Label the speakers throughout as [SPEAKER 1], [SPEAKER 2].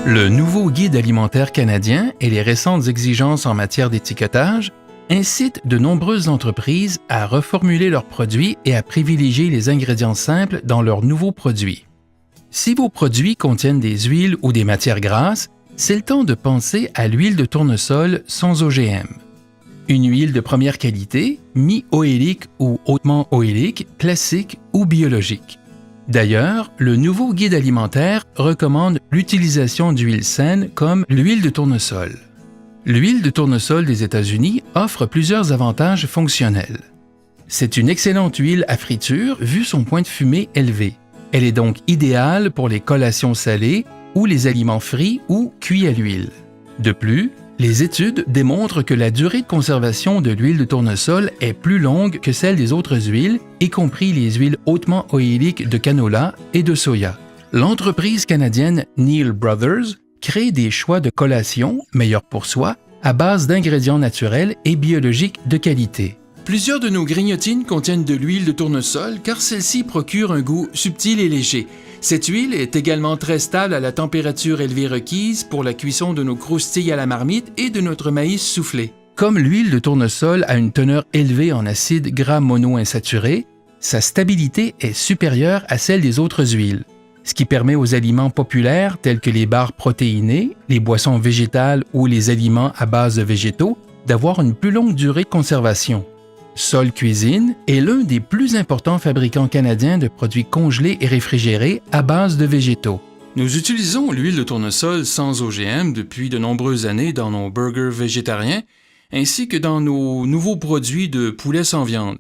[SPEAKER 1] Le nouveau guide alimentaire canadien et les récentes exigences en matière d'étiquetage incitent de nombreuses entreprises à reformuler leurs produits et à privilégier les ingrédients simples dans leurs nouveaux produits. Si vos produits contiennent des huiles ou des matières grasses, c'est le temps de penser à l'huile de tournesol sans OGM. Une huile de première qualité, mi-oïlique ou hautement oïlique, classique ou biologique. D'ailleurs, le nouveau guide alimentaire recommande l'utilisation d'huiles saines comme l'huile de tournesol. L'huile de tournesol des États-Unis offre plusieurs avantages fonctionnels. C'est une excellente huile à friture vu son point de fumée élevé. Elle est donc idéale pour les collations salées ou les aliments frits ou cuits à l'huile. De plus, les études démontrent que la durée de conservation de l'huile de tournesol est plus longue que celle des autres huiles, y compris les huiles hautement oïliques de canola et de soya. L'entreprise canadienne Neil Brothers crée des choix de collation, meilleurs pour soi, à base d'ingrédients naturels et biologiques de qualité. Plusieurs de nos grignotines contiennent de l'huile de tournesol car celle-ci procure un goût subtil et léger. Cette huile est également très stable à la température élevée requise pour la cuisson de nos croustilles à la marmite et de notre maïs soufflé. Comme l'huile de tournesol a une teneur élevée en acides gras monoinsaturés, sa stabilité est supérieure à celle des autres huiles, ce qui permet aux aliments populaires tels que les barres protéinées, les boissons végétales ou les aliments à base de végétaux d'avoir une plus longue durée de conservation. Sol Cuisine est l'un des plus importants fabricants canadiens de produits congelés et réfrigérés à base de végétaux. Nous utilisons l'huile de tournesol sans OGM depuis de nombreuses années dans nos burgers végétariens ainsi que dans nos nouveaux produits de poulet sans viande.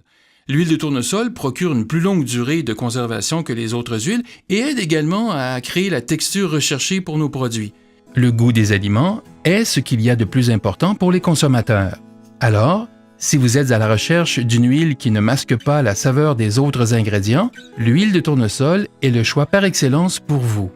[SPEAKER 1] L'huile de tournesol procure une plus longue durée de conservation que les autres huiles et aide également à créer la texture recherchée pour nos produits. Le goût des aliments est ce qu'il y a de plus important pour les consommateurs. Alors, si vous êtes à la recherche d'une huile qui ne masque pas la saveur des autres ingrédients, l'huile de tournesol est le choix par excellence pour vous.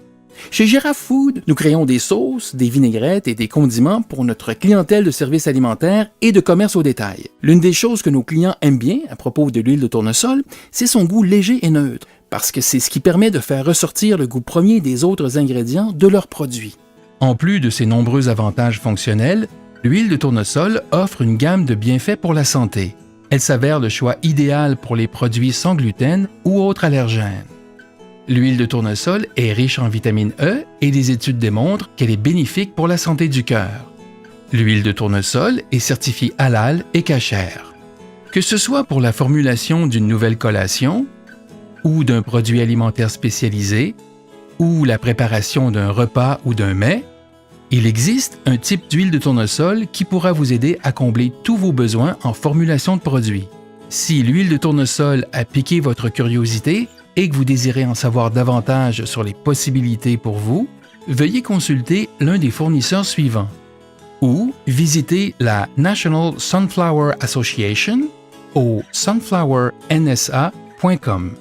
[SPEAKER 2] Chez Giraffe Food, nous créons des sauces, des vinaigrettes et des condiments pour notre clientèle de services alimentaires et de commerce au détail. L'une des choses que nos clients aiment bien à propos de l'huile de tournesol, c'est son goût léger et neutre, parce que c'est ce qui permet de faire ressortir le goût premier des autres ingrédients de leurs produits.
[SPEAKER 1] En plus de ses nombreux avantages fonctionnels, l'huile de tournesol offre une gamme de bienfaits pour la santé. Elle s'avère le choix idéal pour les produits sans gluten ou autres allergènes. L'huile de tournesol est riche en vitamine E et les études démontrent qu'elle est bénéfique pour la santé du cœur. L'huile de tournesol est certifiée halal et cachère. Que ce soit pour la formulation d'une nouvelle collation ou d'un produit alimentaire spécialisé ou la préparation d'un repas ou d'un mets, il existe un type d'huile de tournesol qui pourra vous aider à combler tous vos besoins en formulation de produits. Si l'huile de tournesol a piqué votre curiosité et que vous désirez en savoir davantage sur les possibilités pour vous, veuillez consulter l'un des fournisseurs suivants ou visiter la National Sunflower Association au sunflowernsa.com.